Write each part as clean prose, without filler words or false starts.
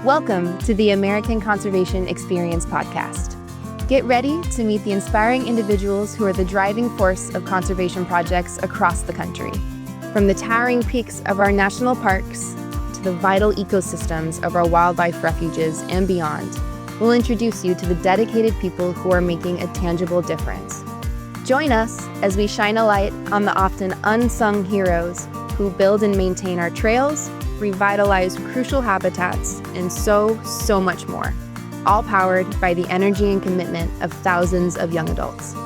Welcome to the American Conservation Experience podcast. Get ready to meet the inspiring individuals who are the driving force of conservation projects across the country. From the towering peaks of our national parks to the vital ecosystems of our wildlife refuges and beyond, we'll introduce you to the dedicated people who are making a tangible difference. Join us as we shine a light on the often unsung heroes who build and maintain our trails, revitalize crucial habitats, and so much more, all powered by the energy and commitment of thousands of young adults.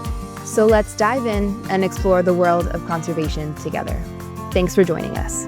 So let's dive in and explore the world of conservation together. Thanks for joining us.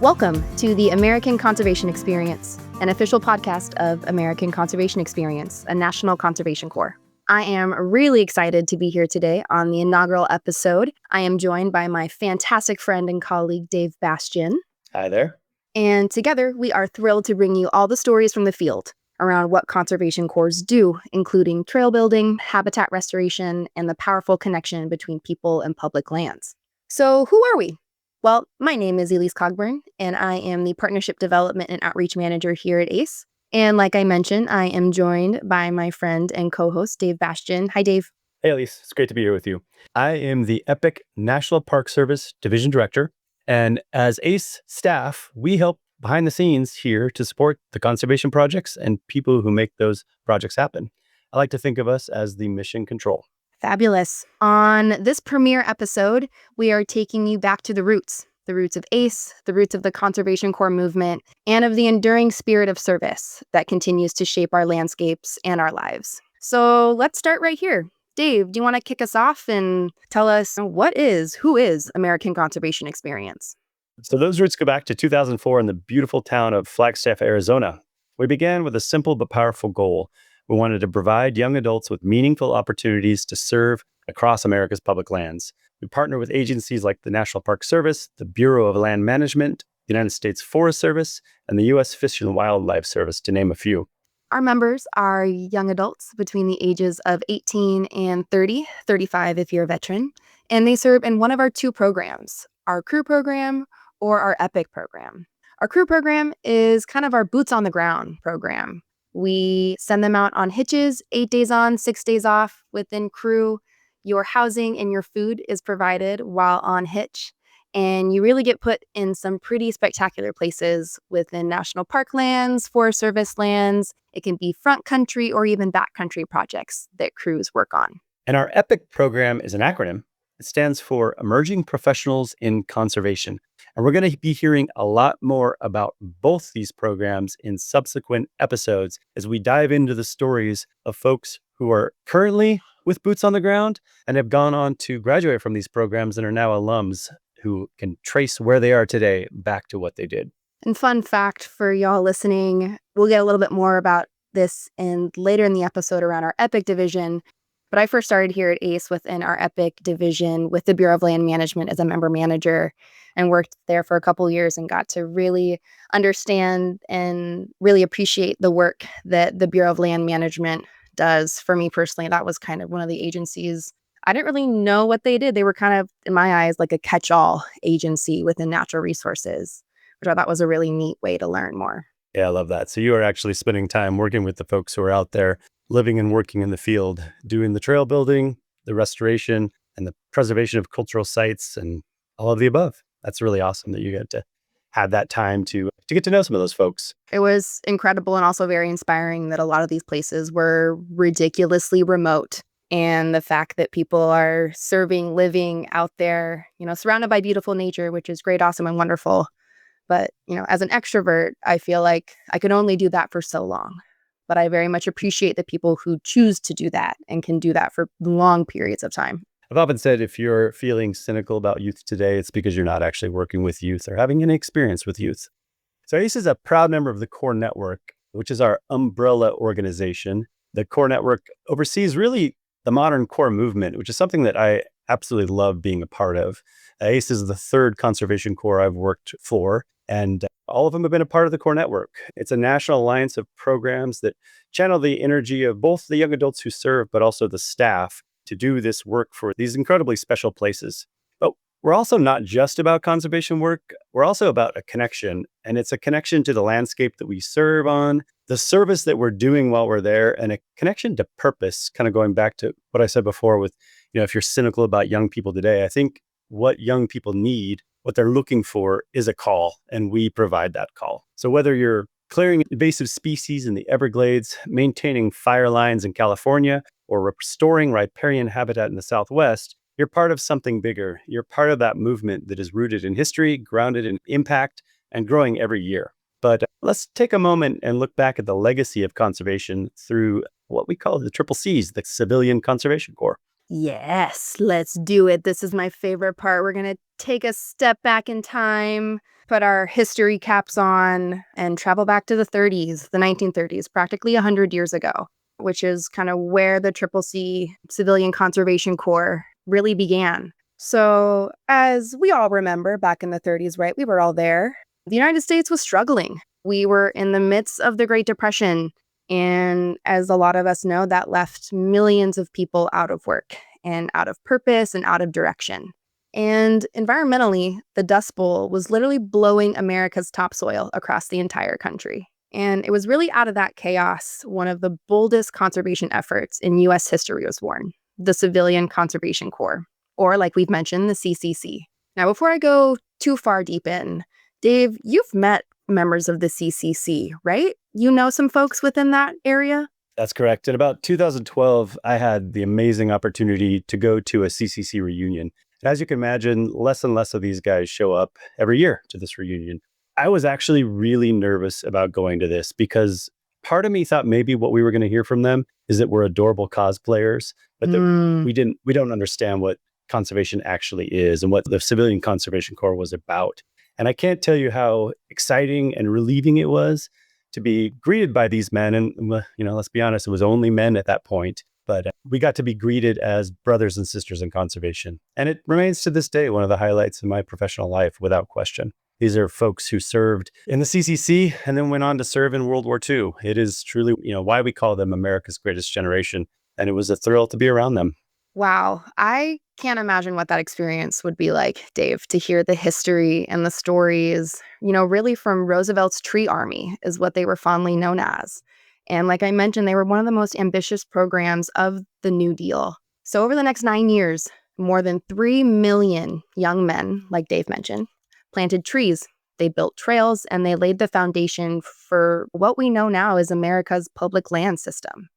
Welcome to the American Conservation Experience, an official podcast of American Conservation Experience, a national conservation corps. I am really excited to be here today on the inaugural episode. I am joined by my fantastic friend and colleague, Dave Bastian. Hi there. And together, we are thrilled to bring you all the stories from the field around what conservation corps do, including trail building, habitat restoration, and the powerful connection between people and public lands. So who are we? Well, my name is Elyse Cogburn, and I am the Partnership Development and Outreach Manager here at ACE. And like I mentioned, I am joined by my friend and co-host, Dave Bastian. Hi, Dave. Hey, Elyse. It's great to be here with you. I am the EPIC National Park Service Division Director. And as ACE staff, we help behind the scenes here to support the conservation projects and people who make those projects happen. I like to think of us as the mission control. Fabulous. On this premiere episode, we are taking you back to the roots of ACE, the roots of the Conservation Corps movement, and of the enduring spirit of service that continues to shape our landscapes and our lives. So let's start right here. Dave, do you want to kick us off and tell us who is American Conservation Experience? So those roots go back to 2004 in the beautiful town of Flagstaff, Arizona. We began with a simple but powerful goal. We wanted to provide young adults with meaningful opportunities to serve across America's public lands. We partner with agencies like the National Park Service, the Bureau of Land Management, the United States Forest Service, and the U.S. Fish and Wildlife Service, to name a few. Our members are young adults between the ages of 18 and 30, 35 if you're a veteran, and they serve in one of our two programs, our crew program or our EPIC program. Our crew program is kind of our boots on the ground program. We send them out on hitches, 8 days on, 6 days off within crew. Your housing and your food is provided while on hitch, and you really get put in some pretty spectacular places within national park lands, Forest Service lands. It can be front country or even back country projects that crews work on. And our EPIC program is an acronym. It stands for Emerging Professionals in Conservation. And we're going to be hearing a lot more about both these programs in subsequent episodes as we dive into the stories of folks who are currently with boots on the ground and have gone on to graduate from these programs and are now alums who can trace where they are today back to what they did. And fun fact for y'all listening, we'll get a little bit more about this later in the episode around our EPIC division. But I first started here at ACE within our EPIC division with the Bureau of Land Management as a member manager and worked there for a couple of years and got to really understand and really appreciate the work that the Bureau of Land Management does. For me personally, that was kind of one of the agencies. I didn't really know what they did. They were kind of, in my eyes, like a catch-all agency within natural resources, which I thought was a really neat way to learn more. Yeah, I love that. So you are actually spending time working with the folks who are out there living and working in the field, doing the trail building, the restoration, and the preservation of cultural sites and all of the above. That's really awesome that you get to have that time to get to know some of those folks. It was incredible and also very inspiring that a lot of these places were ridiculously remote. And the fact that people are serving, living out there, surrounded by beautiful nature, which is great, awesome, and wonderful. But, as an extrovert, I feel like I could only do that for so long. But I very much appreciate the people who choose to do that and can do that for long periods of time. I've often said if you're feeling cynical about youth today, it's because you're not actually working with youth or having any experience with youth. So ACE is a proud member of the Corps Network, which is our umbrella organization. The Corps Network oversees really the modern Corps movement, which is something that I absolutely love being a part of. ACE is the third conservation corps I've worked for, and all of them have been a part of the Corps Network. It's a national alliance of programs that channel the energy of both the young adults who serve, but also the staff to do this work for these incredibly special places. But We're also not just about conservation work. We're also about a connection, and it's a connection to the landscape that we serve on, the service that we're doing while we're there, and a connection to purpose, kind of going back to what I said before with, if you're cynical about young people today, I think what young people need, what they're looking for is a call, and we provide that call. So whether you're clearing invasive species in the Everglades, maintaining fire lines in California, or restoring riparian habitat in the Southwest, you're part of something bigger. You're part of that movement that is rooted in history, grounded in impact, and growing every year. But let's take a moment and look back at the legacy of conservation through what we call the Triple Cs, the Civilian Conservation Corps. Yes, let's do it. This is my favorite part. We're going to take a step back in time, put our history caps on, and travel back to the 30s, the 1930s, practically 100 years ago, which is kind of where the Triple C Civilian Conservation Corps really began. So, as we all remember, back in the 30s, right, we were all there. The United States was struggling. We were in the midst of the Great Depression. And as a lot of us know, that left millions of people out of work and out of purpose and out of direction. And environmentally, the Dust Bowl was literally blowing America's topsoil across the entire country. And it was really out of that chaos, one of the boldest conservation efforts in U.S. history was born, the Civilian Conservation Corps, or like we've mentioned, the CCC. Now, before I go too far deep in, Dave, you've met members of the CCC, right? You know some folks within that area? That's correct. In about 2012, I had the amazing opportunity to go to a CCC reunion. As you can imagine, less and less of these guys show up every year to this reunion. I was actually really nervous about going to this because part of me thought maybe what we were going to hear from them is that we're adorable cosplayers, but that we don't understand what conservation actually is and what the Civilian Conservation Corps was about. And I can't tell you how exciting and relieving it was to be greeted by these men. And, let's be honest, it was only men at that point. But we got to be greeted as brothers and sisters in conservation. And it remains to this day one of the highlights in my professional life, without question. These are folks who served in the CCC and then went on to serve in World War II. It is truly, why we call them America's greatest generation. And it was a thrill to be around them. Wow. I can't imagine what that experience would be like, Dave, to hear the history and the stories, really from Roosevelt's Tree Army is what they were fondly known as. And like I mentioned, they were one of the most ambitious programs of the New Deal. So over the next 9 years, more than 3 million young men, like Dave mentioned, planted trees. They built trails and they laid the foundation for what we know now as America's public land system.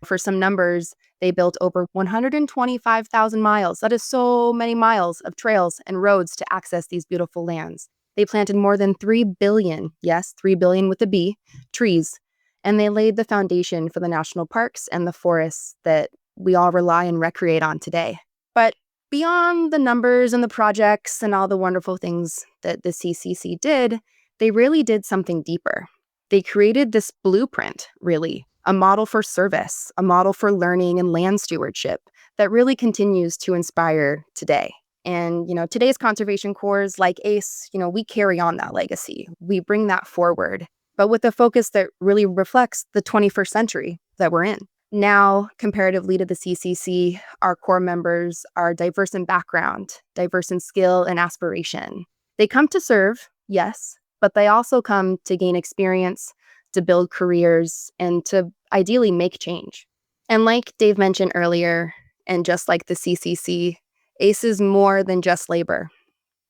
For some numbers, they built over 125,000 miles. That is so many miles of trails and roads to access these beautiful lands. They planted more than 3 billion, yes, 3 billion with a B, trees. And they laid the foundation for the national parks and the forests that we all rely and recreate on today. But beyond the numbers and the projects and all the wonderful things that the CCC did, they really did something deeper. They created this blueprint, really, a model for service, a model for learning and land stewardship that really continues to inspire today. And, today's conservation corps, like ACE, we carry on that legacy. We bring that forward, but with a focus that really reflects the 21st century that we're in. Now, comparatively to the CCC, our core members are diverse in background, diverse in skill and aspiration. They come to serve, yes, but they also come to gain experience, to build careers, and to ideally make change. And like Dave mentioned earlier, and just like the CCC, ACE is more than just labor.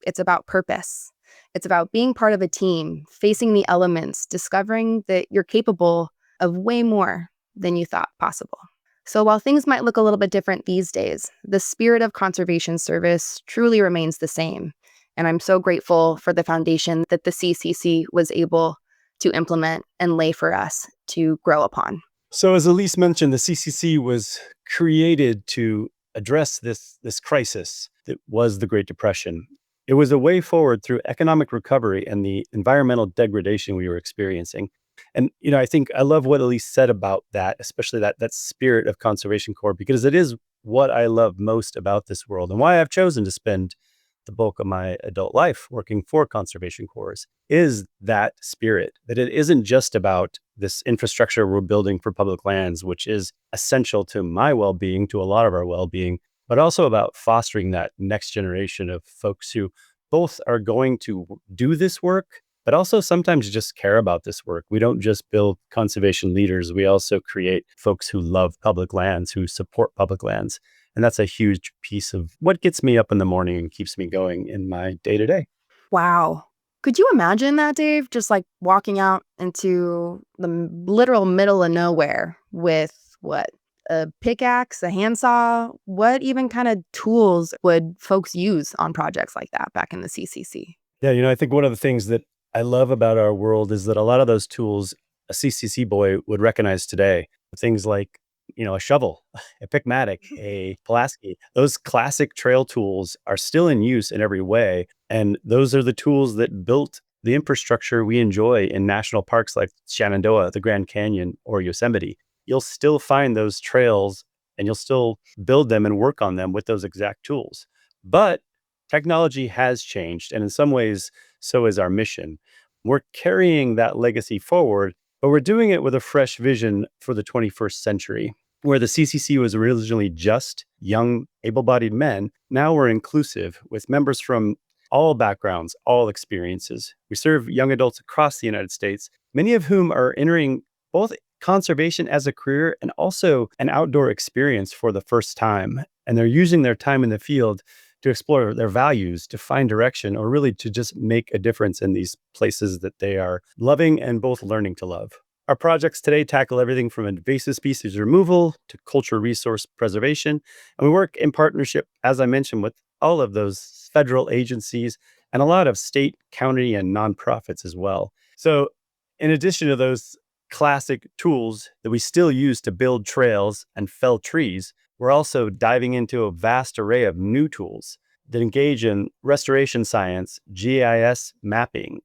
It's about purpose. It's about being part of a team, facing the elements, discovering that you're capable of way more than you thought possible. So while things might look a little bit different these days, the spirit of conservation service truly remains the same. And I'm so grateful for the foundation that the CCC was able to implement and lay for us to grow upon. So as Elyse mentioned, the CCC was created to address this crisis that was the Great Depression. It was a way forward through economic recovery and the environmental degradation we were experiencing. And, I think I love what Elyse said about that, especially that spirit of Conservation Corps, because it is what I love most about this world and why I've chosen to spend the bulk of my adult life working for Conservation Corps is that spirit, that it isn't just about this infrastructure we're building for public lands, which is essential to my well-being, to a lot of our well-being, but also about fostering that next generation of folks who both are going to do this work, but also sometimes just care about this work. We don't just build conservation leaders. We also create folks who love public lands, who support public lands. And that's a huge piece of what gets me up in the morning and keeps me going in my day to day. Wow. Could you imagine that, Dave? Just like walking out into the literal middle of nowhere with what? A pickaxe, a handsaw? What even kind of tools would folks use on projects like that back in the CCC? Yeah, I think one of the things that I love about our world is that a lot of those tools a CCC boy would recognize today, things like, a shovel, a pickmatic, a Pulaski, those classic trail tools are still in use in every way. And those are the tools that built the infrastructure we enjoy in national parks like Shenandoah, the Grand Canyon, or Yosemite. You'll still find those trails and you'll still build them and work on them with those exact tools. But technology has changed, and in some ways, so is our mission. We're carrying that legacy forward, but we're doing it with a fresh vision for the 21st century. Where the CCC was originally just young, able bodied men, now we're inclusive with members from all backgrounds, all experiences. We serve young adults across the United States, many of whom are entering both conservation as a career and also an outdoor experience for the first time. And they're using their time in the field to explore their values, to find direction, or really to just make a difference in these places that they are loving and both learning to love. Our projects today tackle everything from invasive species removal to cultural resource preservation. And we work in partnership, as I mentioned, with all of those federal agencies and a lot of state, county, and nonprofits as well. So in addition to those classic tools that we still use to build trails and fell trees, we're also diving into a vast array of new tools that engage in restoration science, GIS mapping,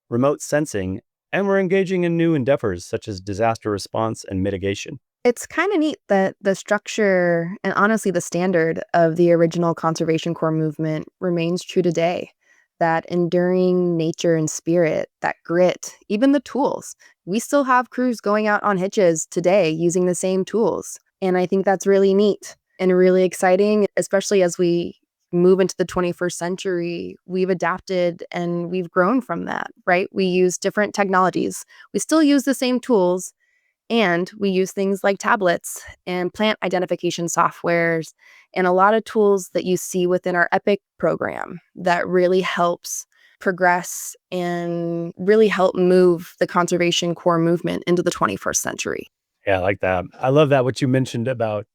remote sensing, and we're engaging in new endeavors such as disaster response and mitigation. It's kind of neat that the structure and honestly the standard of the original Conservation Corps movement remains true today. That enduring nature and spirit, that grit, even the tools. We still have crews going out on hitches today using the same tools. And I think that's really neat and really exciting, especially as we move into the 21st century. We've adapted and we've grown from that, right? We use different technologies. We still use the same tools, and we use things like tablets and plant identification softwares and a lot of tools that you see within our EPIC program that really helps progress and really help move the Conservation Corps movement into the 21st century. Yeah, I like that. I love that what you mentioned about,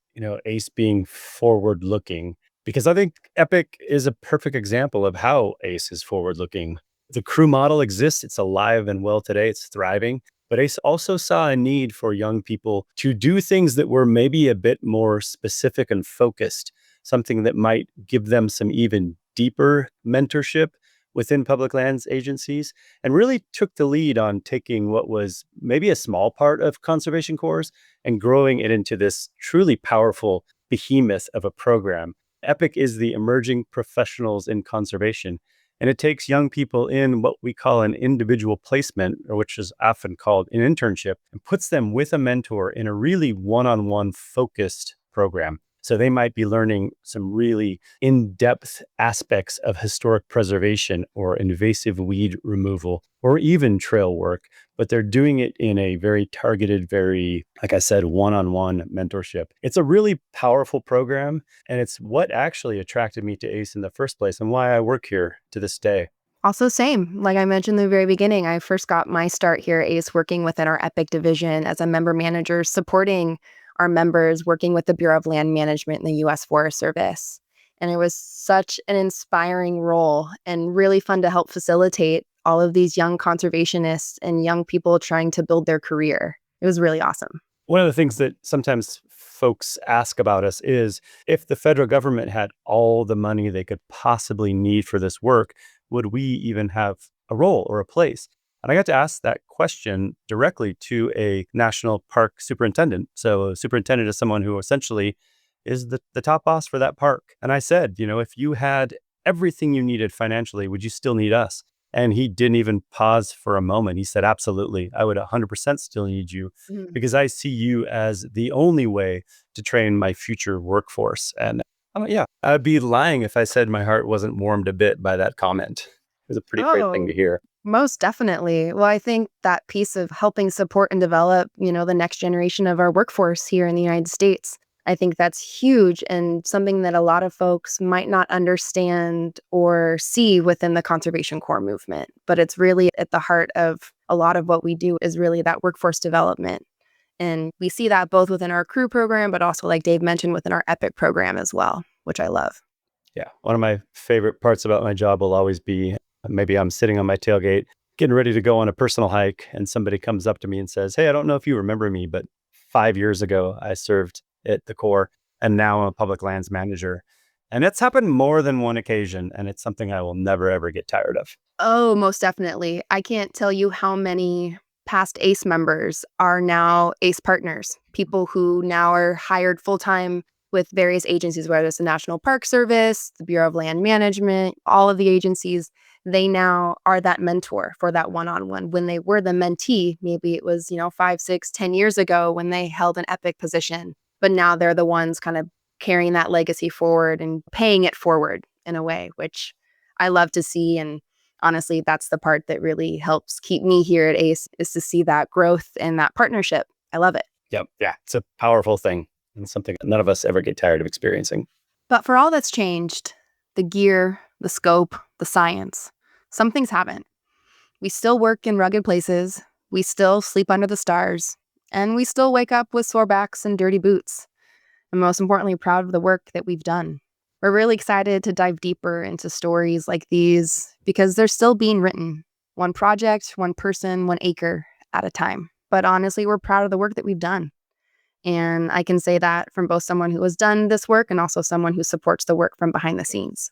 ACE being forward looking, because I think Epic is a perfect example of how ACE is forward looking. The crew model exists, it's alive and well today, it's thriving. But ACE also saw a need for young people to do things that were maybe a bit more specific and focused, something that might give them some even deeper mentorship within public lands agencies, and really took the lead on taking what was maybe a small part of conservation corps and growing it into this truly powerful behemoth of a program. EPIC is the emerging professionals in conservation. And it takes young people in what we call an individual placement, or which is often called an internship, and puts them with a mentor in a really one-on-one focused program. So they might be learning some really in-depth aspects of historic preservation or invasive weed removal or even trail work, but they're doing it in a very targeted, very, like I said, one-on-one mentorship. It's a really powerful program, and it's what actually attracted me to ACE in the first place and why I work here to this day. Also, same. Like I mentioned in the very beginning, I first got my start here at ACE working within our EPIC division as a member manager, supporting our members, working with the Bureau of Land Management and the U.S. Forest Service. And it was such an inspiring role and really fun to help facilitate all of these young conservationists and young people trying to build their career. It was really awesome. One of the things that sometimes folks ask about us is if the federal government had all the money they could possibly need for this work, would we even have a role or a place? And I got to ask that question directly to a national park superintendent. So a superintendent is someone who essentially is the top boss for that park. And I said, if you had everything you needed financially, would you still need us? And he didn't even pause for a moment. He said, absolutely. I would 100% still need you because I see you as the only way to train my future workforce. And Oh, yeah. I'd be lying if I said my heart wasn't warmed a bit by that comment. It was a pretty great thing to hear. Most definitely. Well, I think that piece of helping support and develop, the next generation of our workforce here in the United States, I think that's huge and something that a lot of folks might not understand or see within the Conservation Corps movement. But it's really at the heart of a lot of what we do is really that workforce development. And we see that both within our crew program, but also, like Dave mentioned, within our EPIC program as well, which I love. Yeah. One of my favorite parts about my job will always be maybe I'm sitting on my tailgate, getting ready to go on a personal hike, and somebody comes up to me and says, "Hey, I don't know if you remember me, but 5 years ago, I served at the Corps, and now I'm a public lands manager." And it's happened more than one occasion, and it's something I will never, ever get tired of. Oh, most definitely. I can't tell you how many past ACE members are now ACE partners, people who now are hired full-time with various agencies, whether it's the National Park Service, the Bureau of Land Management, all of the agencies. They now are that mentor for that one-on-one. When they were the mentee, maybe it was, 5, 6, 10 years ago when they held an EPIC position, but now they're the ones kind of carrying that legacy forward and paying it forward in a way, which I love to see. And honestly, that's the part that really helps keep me here at ACE, is to see that growth and that partnership. I love it. Yep. Yeah. It's a powerful thing and something none of us ever get tired of experiencing. But for all that's changed, the gear, the scope, the science, some things haven't. We still work in rugged places, we still sleep under the stars, and we still wake up with sore backs and dirty boots. And most importantly, proud of the work that we've done. We're really excited to dive deeper into stories like these because they're still being written, one project, one person, one acre at a time. But honestly, we're proud of the work that we've done. And I can say that from both someone who has done this work and also someone who supports the work from behind the scenes.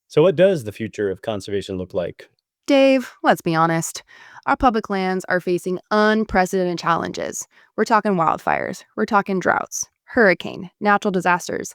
So what does the future of conservation look like? Dave, let's be honest. Our public lands are facing unprecedented challenges. We're talking wildfires, we're talking droughts, hurricane, natural disasters.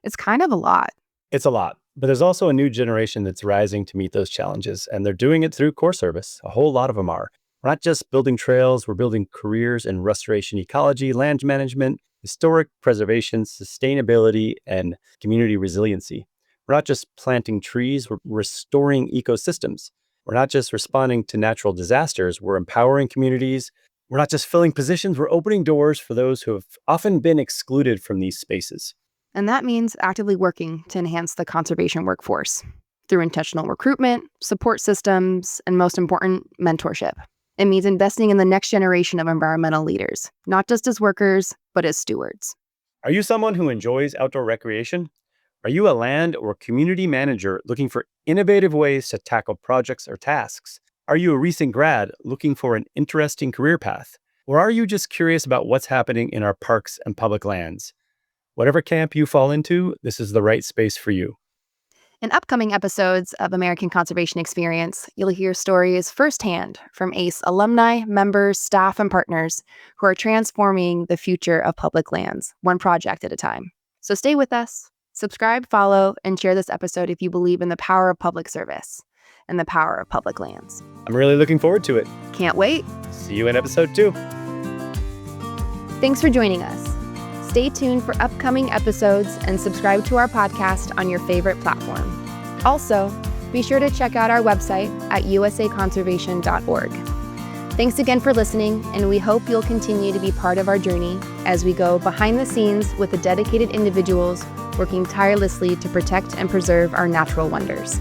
It's kind of a lot. It's a lot, but there's also a new generation that's rising to meet those challenges, and they're doing it through Corps service. A whole lot of them are. We're not just building trails, we're building careers in restoration ecology, land management, historic preservation, sustainability, and community resiliency. We're not just planting trees, we're restoring ecosystems. We're not just responding to natural disasters, we're empowering communities. We're not just filling positions, we're opening doors for those who have often been excluded from these spaces. And that means actively working to enhance the conservation workforce through intentional recruitment, support systems, and most important, mentorship. It means investing in the next generation of environmental leaders, not just as workers, but as stewards. Are you someone who enjoys outdoor recreation? Are you a land or community manager looking for innovative ways to tackle projects or tasks? Are you a recent grad looking for an interesting career path? Or are you just curious about what's happening in our parks and public lands? Whatever camp you fall into, this is the right space for you. In upcoming episodes of American Conservation Experience, you'll hear stories firsthand from ACE alumni, members, staff, and partners who are transforming the future of public lands, one project at a time. So stay with us, subscribe, follow, and share this episode if you believe in the power of public service and the power of public lands. I'm really looking forward to it. Can't wait. See you in episode 2. Thanks for joining us. Stay tuned for upcoming episodes and subscribe to our podcast on your favorite platform. Also, be sure to check out our website at usaconservation.org. Thanks again for listening, and we hope you'll continue to be part of our journey as we go behind the scenes with the dedicated individuals working tirelessly to protect and preserve our natural wonders.